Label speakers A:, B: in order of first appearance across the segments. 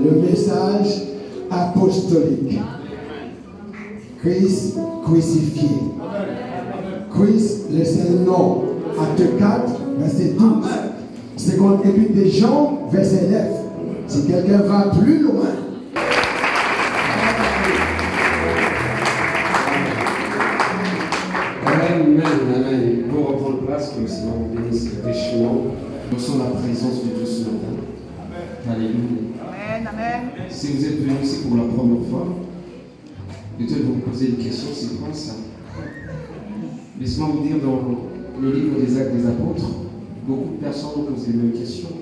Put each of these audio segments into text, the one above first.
A: le message apostolique. Christ crucifié. Christ, le Saint-Nom, acte 4, verset 12. Seconde épître de Jean, verset 9. Si quelqu'un va plus loin,
B: Amen. Vous reprendre place, que le Seigneur vous bénisse richement. Nous sommes la présence de Dieu ce matin. Alléluia. Amen. Si vous êtes venu ici pour la première fois, peut-être vous poser une question, c'est quoi ça? Laissez-moi vous dire, dans le livre des Actes des Apôtres, beaucoup de personnes ont posé les mêmes questions.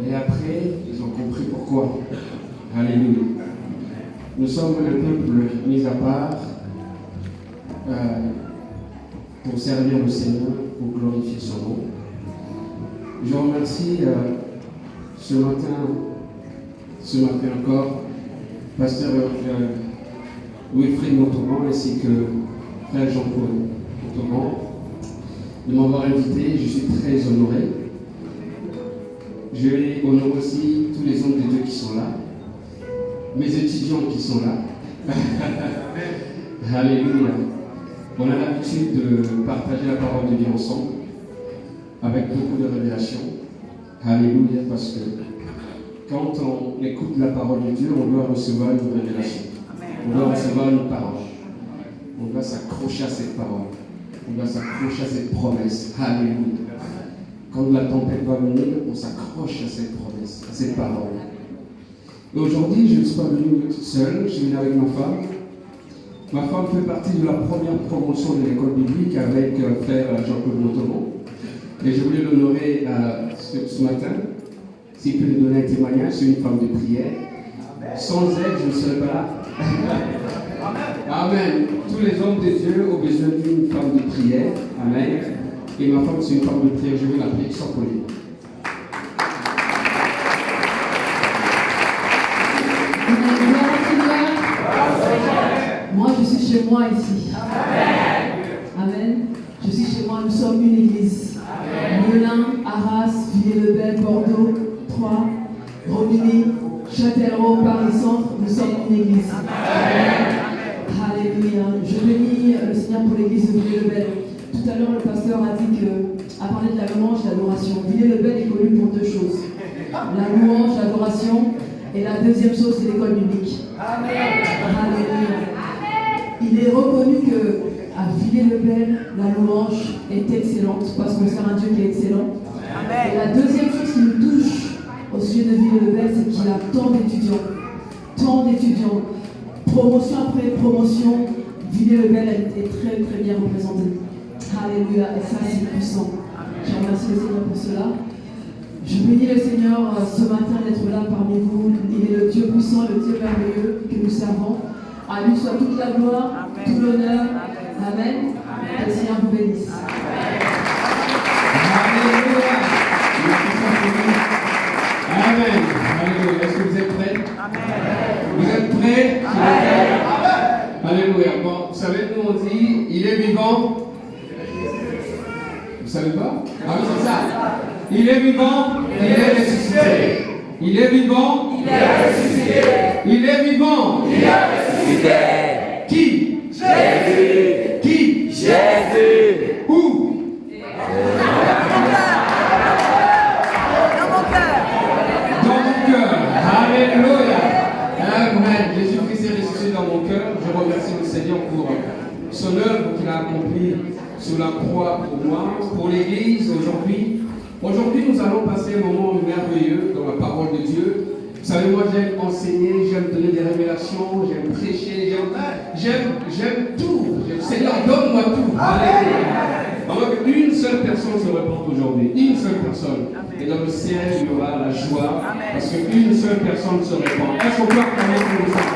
B: Mais après, ils ont compris pourquoi. Alléluia. Nous sommes le peuple mis à part pour servir le Seigneur, pour glorifier son nom. Je remercie ce matin encore, Pasteur Wilfried Montauban ainsi que Frère Jean-Paul Montauban de m'avoir invité. Je suis très honoré. Je honore aussi tous les hommes de Dieu qui sont là, mes étudiants qui sont là. Alléluia. On a l'habitude de partager la parole de Dieu ensemble avec beaucoup de révélations. Alléluia, parce que quand on écoute la parole de Dieu, on doit recevoir une révélation. On doit recevoir une parole. On doit s'accrocher à cette parole. On doit s'accrocher à cette promesse. Alléluia. Quand la tempête va venir, on s'accroche à cette promesse, à cette parole. Et aujourd'hui, je ne suis pas venu seul, je suis venu avec ma femme. Ma femme fait partie de la première promotion de l'école biblique avec Frère Jean-Paul Montauban. Et je voulais l'honorer ce matin. S'il peut nous donner un témoignage, c'est une femme de prière. Sans elle, je ne serais pas là. Amen. Tous les hommes de Dieu ont besoin d'une femme de prière. Amen. Et ma femme, c'est une femme de prière. Je vais l'appeler sans polémique.
C: Moi, je suis chez moi ici. Amen. Je suis chez moi, nous sommes une église. Melun, Arras, Villers-le-Bel, Bordeaux, Troyes, Romilly, Châtellerault, Paris-Centre, nous sommes une église. Alléluia. Je bénis le Seigneur pour l'église de Villers-le-Bel. Tout à l'heure, le pasteur a parlé de la louange, de l'adoration. Villers-le-Bel est connu pour deux choses. La louange, l'adoration, et la deuxième chose, c'est l'école biblique. Alléluia. Il est reconnu qu'à Villers-le-Bel, la louange est excellente parce qu'on sert un Dieu qui est excellent. Amen. Et la deuxième chose qui nous touche au sujet de Villers-le-Bel, c'est qu'il y a tant d'étudiants. Promotion après promotion, Villers-le-Bel est très très bien représenté. Alléluia, et ça c'est puissant. Je remercie le Seigneur pour cela. Je bénis le Seigneur ce matin d'être là parmi vous. Il est le Dieu puissant, le Dieu merveilleux que nous servons. À lui soit toute la gloire, tout l'honneur. Amen. Que le Seigneur vous bénisse.
B: Alléluia. Amen. Alléluia. Est-ce que vous êtes prêts? Vous êtes prêts? Alléluia. Bon, vous savez, nous on dit, il est vivant. Vous savez pas? Ah oui, c'est ça. Il est vivant, il est ressuscité. Il est vivant, il est ressuscité. Il est vivant, il est ressuscité. Qui? Jésus. Qui? Jésus. Où? Dans mon cœur. Alléluia. Amen. Jésus-Christ est ressuscité dans mon cœur. Je remercie le Seigneur pour son œuvre qu'il a accomplie sur la croix pour moi, pour l'Église aujourd'hui. Aujourd'hui, nous allons passer un moment merveilleux dans la parole de Dieu. Vous savez, moi, j'aime enseigner, j'aime donner des révélations, j'aime prêcher, j'aime tout. Seigneur, donne-moi tout. Alléluia. Alors qu'une seule personne se répand aujourd'hui, une seule personne. Et dans le ciel, il y aura la joie, parce qu'une seule personne se répand. Est-ce qu'on peut acclamer pour nous faire?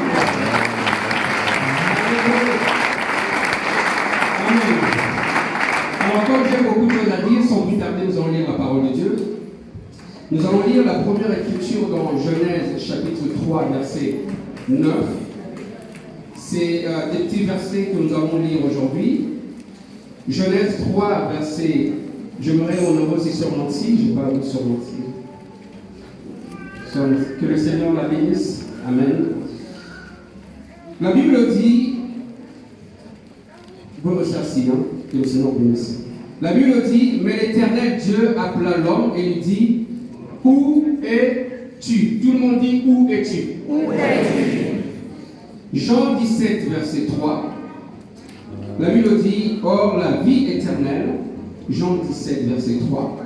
B: Alors, comme j'ai beaucoup de choses à dire, sans plus tarder, nous allons lire la parole de Dieu. Nous allons lire la première écriture dans Genèse, chapitre 3, verset 9. C'est des petits versets que nous allons lire aujourd'hui. Genèse 3, verset... J'aimerais honorer aussi sur Nancy, je ne vais pas sur Nancy. Que le Seigneur la bénisse. Amen. La Bible dit, vous recherchez, que le Seigneur bénisse. La Bible dit, mais l'Éternel Dieu appela l'homme et lui dit, où es-tu? Tout le monde dit, où es-tu?
D: Où es-tu?
B: Jean 17, verset 3. La Bible dit, or la vie éternelle, Jean 17, verset 3.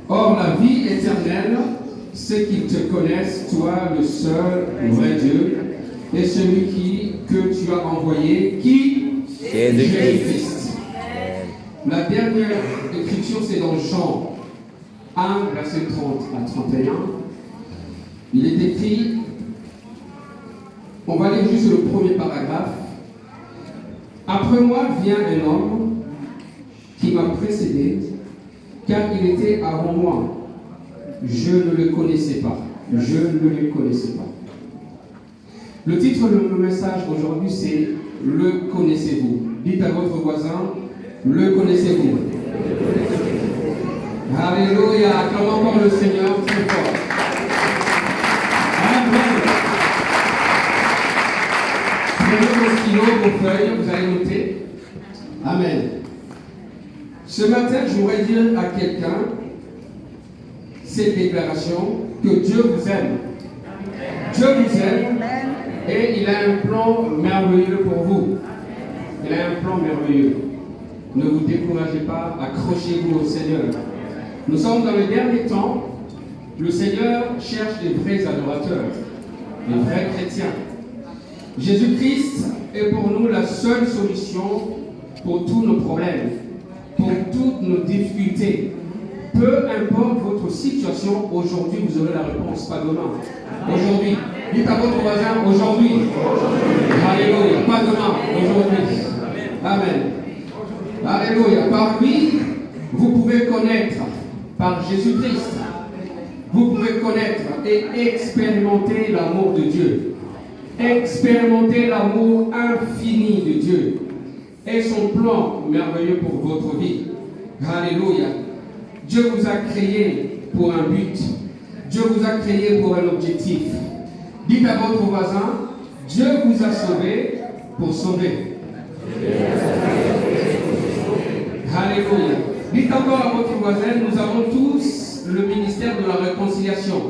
B: Or la vie éternelle, c'est qu'ils te connaissent, toi, le seul vrai Dieu, et celui que tu as envoyé, qui? Jésus-Christ. La dernière écriture, c'est dans Jean 1, verset 30 à 31. Il est écrit, on va lire juste le premier paragraphe. Après moi vient un homme qui m'a précédé, car il était avant moi. Je ne le connaissais pas. Je ne le connaissais pas. Le titre de mon message aujourd'hui, c'est « Le connaissez-vous ». Dites à votre voisin « Le connaissez-vous ». Alléluia. Acclamons encore le Seigneur très fort. Amen. Prenez vos stylos, vos feuilles, vous allez noter. Amen. Ce matin, je voudrais dire à quelqu'un cette déclaration que Dieu vous aime. Dieu vous aime et il a un plan merveilleux pour vous. Il a un plan merveilleux. Ne vous découragez pas, accrochez-vous au Seigneur. Nous sommes dans le dernier temps. Le Seigneur cherche des vrais adorateurs, des vrais chrétiens. Jésus-Christ est pour nous la seule solution pour tous nos problèmes, pour toutes nos difficultés. Peu importe votre situation, aujourd'hui vous aurez la réponse, pas demain. Aujourd'hui. Dites à votre voisin, aujourd'hui. Alléluia. Pas demain, aujourd'hui. Amen. Alléluia. Par lui, vous pouvez connaître, par Jésus-Christ, vous pouvez connaître et expérimenter l'amour de Dieu. Expérimenter l'amour infini de Dieu et son plan merveilleux pour votre vie. Alléluia. Dieu vous a créé pour un but. Dieu vous a créé pour un objectif. Dites à votre voisin, Dieu vous a sauvé pour sauver. Alléluia. Dites encore à votre voisin, nous avons tous le ministère de la réconciliation.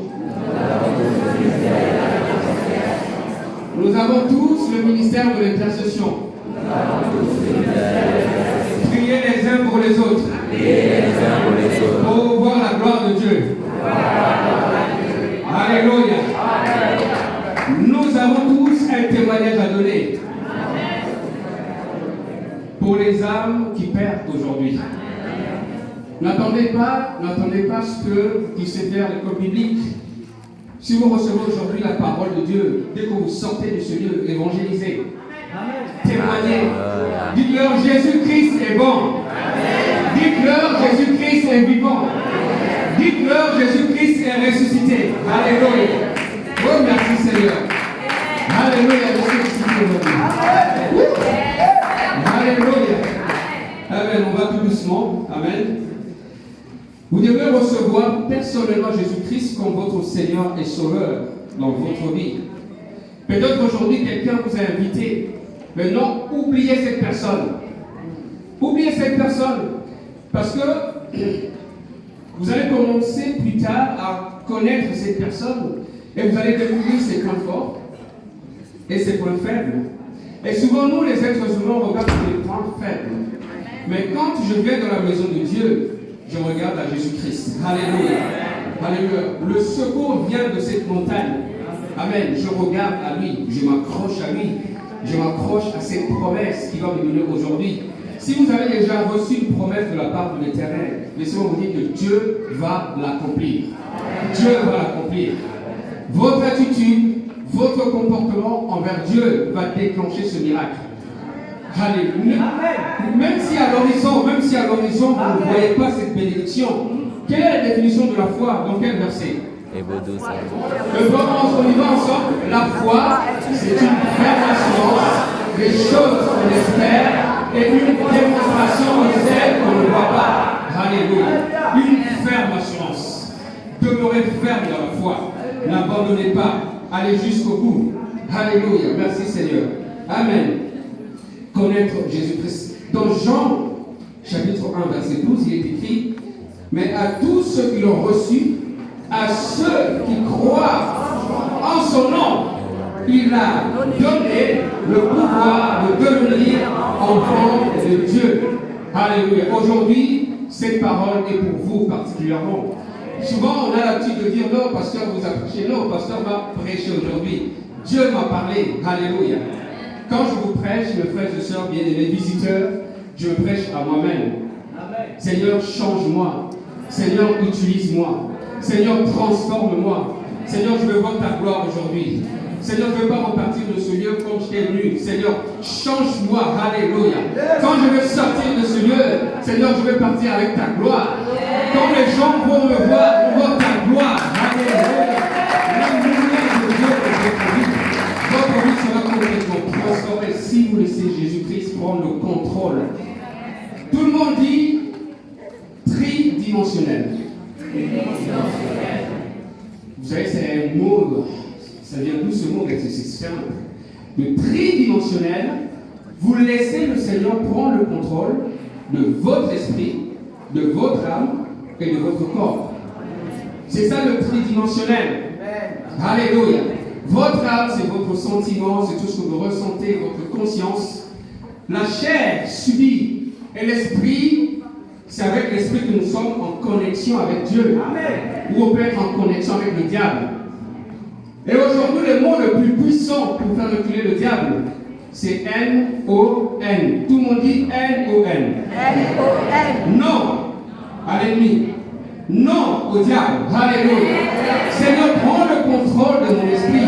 B: Nous avons tous le ministère de l'intercession. Priez les uns pour les autres. Pour voir la gloire de Dieu. Alléluia. Nous avons tous un témoignage à donner. Pour les âmes qui perdent aujourd'hui. N'attendez pas ce qui se fait à l'école biblique. Si vous recevez aujourd'hui la parole de Dieu, dès que vous sortez de ce lieu, évangélisez. Témoignez. Dites-leur Jésus-Christ est bon. Dites-leur Jésus-Christ est vivant. Dites-leur Jésus-Christ est ressuscité. Alléluia. Oh merci Seigneur. Alléluia. Alléluia. Amen. On va tout doucement. Amen. Vous devez recevoir personnellement Jésus-Christ comme votre Seigneur et Sauveur dans votre vie. Peut-être aujourd'hui quelqu'un vous a invité. Mais non, oubliez cette personne. Oubliez cette personne. Parce que vous allez commencer plus tard à connaître cette personne et vous allez découvrir ses points forts et ses points faibles. Et souvent, nous, les êtres humains, on regarde les points faibles. Mais quand je viens dans la maison de Dieu, je regarde à Jésus-Christ. Alléluia. Alléluia. Le secours vient de cette montagne. Amen. Je regarde à lui. Je m'accroche à lui. Je m'accroche à cette promesse qui va me donner aujourd'hui. Si vous avez déjà reçu une promesse de la part de l'Éternel, laissez-moi vous dire que Dieu va l'accomplir. Dieu va l'accomplir. Votre attitude, votre comportement envers Dieu va déclencher ce miracle. Alléluia. Même si à l'horizon, vous ne voyez pas cette bénédiction, quelle est la définition de la foi? Dans quel verset? On y va ensemble. La foi, c'est une ferme assurance des choses qu'on espère et une démonstration de celles qu'on ne voit pas. Alléluia. Une ferme assurance. Demeurez ferme dans la foi. N'abandonnez pas. Allez jusqu'au bout. Alléluia. Merci Seigneur. Amen. Connaître Jésus-Christ. Dans Jean, chapitre 1, verset 12, il est écrit: mais à tous ceux qui l'ont reçu, à ceux qui croient en son nom, il a donné le pouvoir de devenir enfant de Dieu. Alléluia. Aujourd'hui, cette parole est pour vous particulièrement. Souvent, on a l'habitude de dire non, pasteur, vous a prêché. Non, pasteur m'a prêché aujourd'hui. Dieu m'a parlé. Alléluia. Quand je vous prêche, mes frères et sœurs, bien-aimés visiteurs, je me prêche à moi-même. Seigneur, change-moi. Seigneur, utilise-moi. Seigneur, transforme-moi. Seigneur, je veux voir ta gloire aujourd'hui. Seigneur, je ne veux pas repartir de ce lieu comme je t'ai venu. Seigneur, change-moi. Alléluia. Quand je vais sortir de ce lieu, Seigneur, je vais partir avec ta gloire. Quand les gens vont me voir, on voit ta gloire. Alléluia. La lumière de Dieu est votre vie. Votre vie sera complètement transformée si vous laissez Jésus-Christ prendre le contrôle. Tout le monde dit tridimensionnel. Vous savez, c'est un mot, ça vient d'où ce mot, c'est simple. Le tridimensionnel, vous laissez le Seigneur prendre le contrôle de votre esprit, de votre âme et de votre corps. C'est ça le tridimensionnel. Alléluia. Votre âme, c'est votre sentiment, c'est tout ce que vous ressentez, votre conscience. La chair subit et l'esprit, c'est avec l'esprit que nous sommes en connexion avec Dieu. Amen. Ou on peut être en connexion avec le diable. Et aujourd'hui, le mot le plus puissant pour faire reculer le diable, c'est N-O-N. Tout le monde dit N-O-N. N-O-N. Non à l'ennemi. Non au diable. Alléluia. Seigneur, prends le contrôle de mon esprit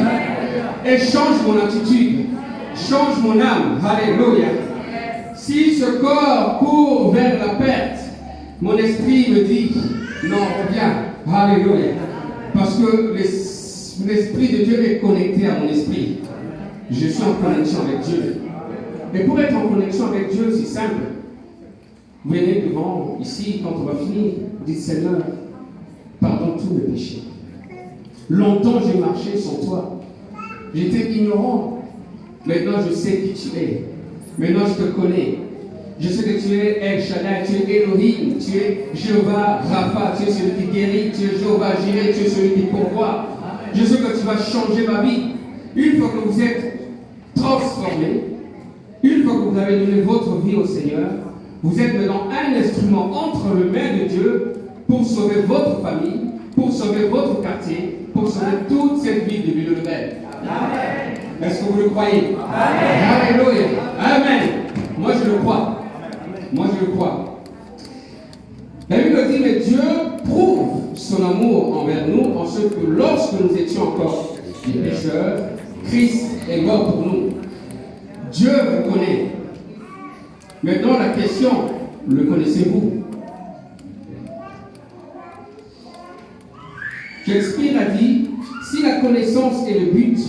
B: et change mon attitude. Change mon âme. Alléluia. Si ce corps court vers la perte, mon esprit me dit, non, reviens. Alléluia. Parce que l'esprit de Dieu est connecté à mon esprit. Je suis en connexion avec Dieu. Et pour être en connexion avec Dieu, c'est simple. Vous venez devant, ici, quand on va finir, vous dites, Seigneur, pardonne tous mes péchés. Longtemps j'ai marché sans toi. J'étais ignorant. Maintenant je sais qui tu es. Maintenant je te connais. Je sais que tu es El Shaddai, tu es Elohim, tu es Jéhovah Rapha, tu es celui qui guérit, tu es Jéhovah Jireh, tu es celui qui pourvoit. Je sais que tu vas changer ma vie. Une fois que vous êtes transformé, une fois que vous avez donné votre vie au Seigneur, vous êtes maintenant un instrument entre les mains de Dieu pour sauver votre famille, pour sauver votre quartier, pour sauver toute cette ville de Villers-le-Bel. Est-ce que vous le croyez? Amen. Alléluia. Amen. Moi je le crois. Moi je le crois. La Bible dit, mais Dieu prouve son amour envers nous en ce que lorsque nous étions encore des pécheurs, Christ est mort pour nous. Dieu vous connaît. Maintenant la question, le connaissez-vous? Shakespeare a dit, si la connaissance est le but,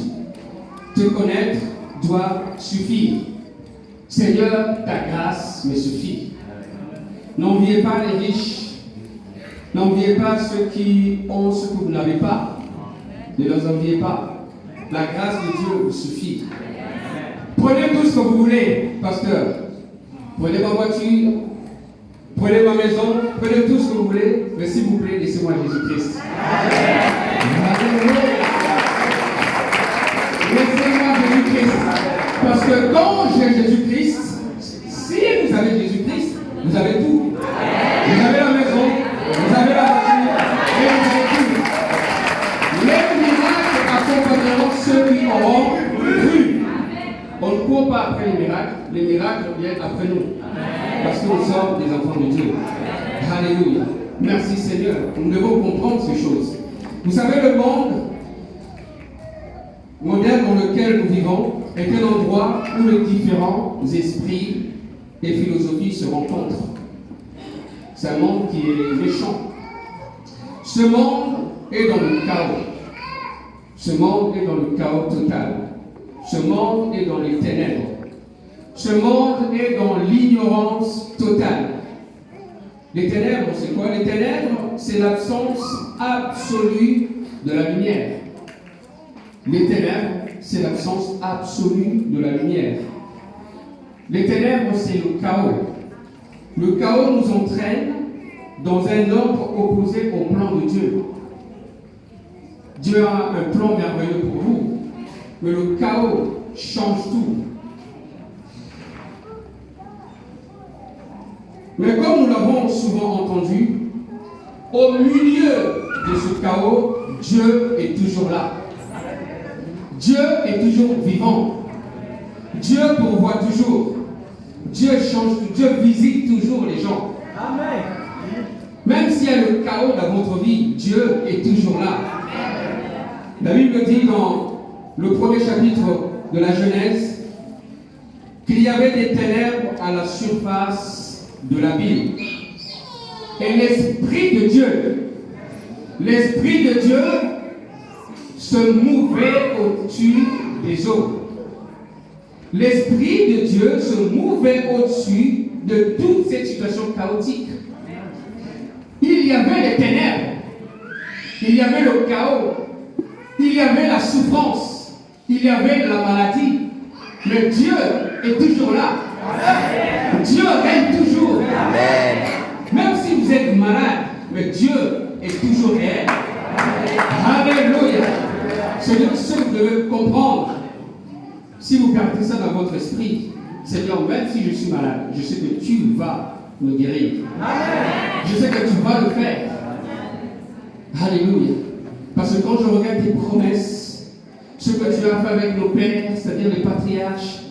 B: te connaître doit suffire. Seigneur, ta grâce me suffit. N'enviez pas les riches. N'enviez pas ceux qui ont ce que vous n'avez pas. Ne les enviez pas. La grâce de Dieu vous suffit. Prenez tout ce que vous voulez, pasteur. Prenez ma voiture, prenez ma maison, prenez tout ce que vous voulez, mais s'il vous plaît, laissez-moi Jésus-Christ. Laissez-moi Jésus-Christ. Parce que quand j'ai Jésus-Christ, si vous avez Jésus-Christ, vous avez tout. Vous avez la maison, vous avez la voiture, et vous avez tout. Les miracles accompagneront ceux qui auront cru. On ne court pas après les miracles viennent après nous. Parce que nous sommes des enfants de Dieu. Alléluia. Merci Seigneur. Nous devons comprendre ces choses. Vous savez, le monde moderne dans lequel nous vivons est un endroit où les différents esprits et philosophies se rencontrent. C'est un monde qui est méchant. Ce monde est dans le chaos. Ce monde est dans le chaos total. Ce monde est dans les ténèbres. Ce monde est dans l'ignorance totale. Les ténèbres, c'est quoi? Les ténèbres, c'est l'absence absolue de la lumière. Les ténèbres, c'est l'absence absolue de la lumière. Les ténèbres, c'est le chaos. Le chaos nous entraîne dans un ordre opposé au plan de Dieu. Dieu a un plan merveilleux pour vous, mais le chaos change tout. Mais comme nous l'avons souvent entendu, au milieu de ce chaos, Dieu est toujours là. Dieu est toujours vivant. Dieu pourvoit toujours. Dieu change, Dieu visite toujours les gens. Amen. Même s'il y a le chaos dans votre vie, Dieu est toujours là. La Bible dit dans le premier chapitre de la Genèse qu'il y avait des ténèbres à la surface de l'abîme. Et l'Esprit de Dieu se mouvait au-dessus des eaux. L'Esprit de Dieu se mouvait au-dessus de toute cette situation chaotique. Il y avait les ténèbres, il y avait le chaos, il y avait la souffrance, il y avait la maladie. Mais Dieu est toujours là. Dieu règne toujours. Même si vous êtes malade, mais Dieu est toujours réel. Alléluia. C'est ce que vous devez comprendre. Si vous gardez ça dans votre esprit, Seigneur, même si je suis malade, je sais que tu vas me guérir. Je sais que tu vas le faire. Alléluia. Parce que quand je regarde tes promesses, ce que tu as fait avec nos pères, c'est-à-dire les patriarches,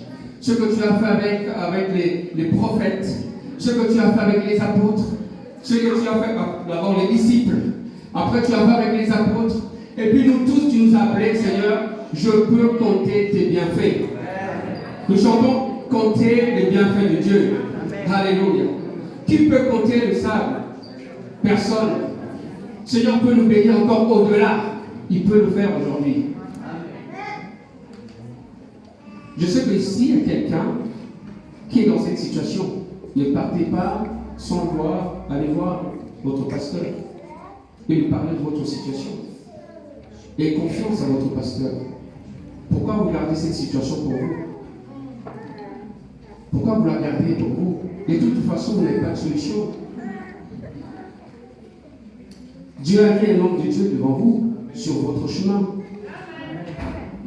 B: ce que tu as fait avec les prophètes, ce que tu as fait avec les apôtres, ce que tu as fait d'abord les disciples, après tu as fait avec les apôtres, et puis nous tous, tu nous as appelés, Seigneur, je peux compter tes bienfaits. Nous chantons compter les bienfaits de Dieu. Alléluia. Qui peut compter le sable? Personne. Seigneur peut nous bénir encore au-delà. Il peut le faire aujourd'hui. Je sais qu'ici, il y a quelqu'un qui est dans cette situation. Ne partez pas sans aller voir votre pasteur et lui parler de votre situation. Ayez confiance à votre pasteur. Pourquoi vous gardez cette situation pour vous? Pourquoi vous la gardez pour vous? Et de toute façon, vous n'avez pas de solution. Dieu a mis un homme de Dieu devant vous, sur votre chemin.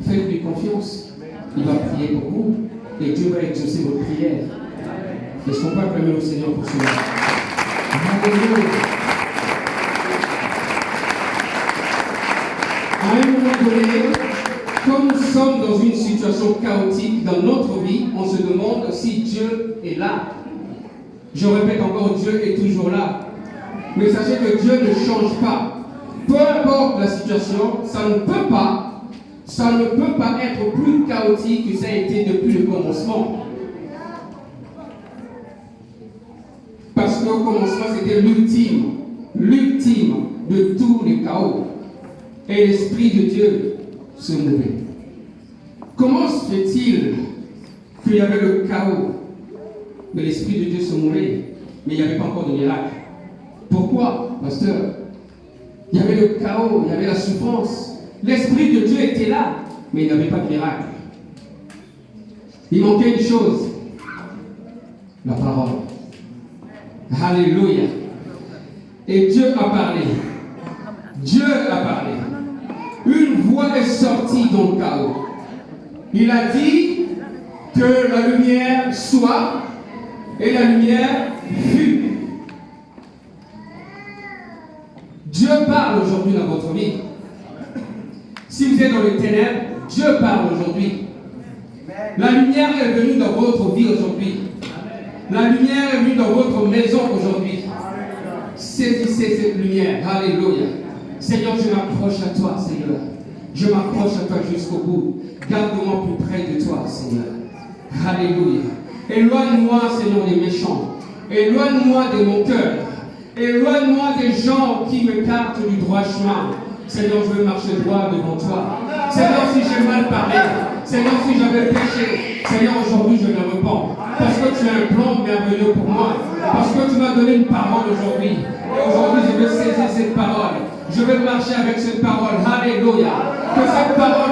B: Faites-lui confiance. Il va prier pour vous et Dieu va exaucer votre prière. Est-ce qu'on peut acclamer le Seigneur pour cela? Alléluia. À un moment donné, quand nous sommes dans une situation chaotique dans notre vie, on se demande si Dieu est là. Je répète encore, Dieu est toujours là. Mais sachez que Dieu ne change pas. Peu importe la situation, ça ne peut pas être plus chaotique que ça a été depuis le commencement. Parce qu'au commencement, c'était l'ultime de tous les chaos. Et l'Esprit de Dieu se mouvait. Comment se fait-il qu'il y avait le chaos, mais l'Esprit de Dieu se mouvait, mais il n'y avait pas encore de miracle? Pourquoi, pasteur? Il y avait le chaos, il y avait la souffrance. L'Esprit de Dieu était là, mais il n'y avait pas de miracle. Il manquait une chose, la parole. Alléluia. Et Dieu a parlé. Dieu a parlé. Une voix est sortie dans le chaos. Il a dit que la lumière soit, et la lumière fut. Dieu parle aujourd'hui dans votre vie. Si vous êtes dans les ténèbres, Dieu parle aujourd'hui. La lumière est venue dans votre vie aujourd'hui. La lumière est venue dans votre maison aujourd'hui. Saisissez cette lumière. Alléluia. Seigneur, je m'approche à toi, Seigneur. Je m'approche à toi jusqu'au bout. Garde-moi plus près de toi, Seigneur. Alléluia. Éloigne-moi, Seigneur, des méchants. Éloigne-moi de mon cœur. Éloigne-moi des gens qui m'écartent du droit chemin. Seigneur, je veux marcher droit devant toi. Seigneur, si j'ai mal parlé, Seigneur, si j'avais péché, Seigneur, aujourd'hui je me repens. Parce que tu as un plan merveilleux pour moi. Parce que tu m'as donné une parole aujourd'hui. Et aujourd'hui, je veux saisir cette parole. Je veux marcher avec cette parole. Alléluia. Que cette parole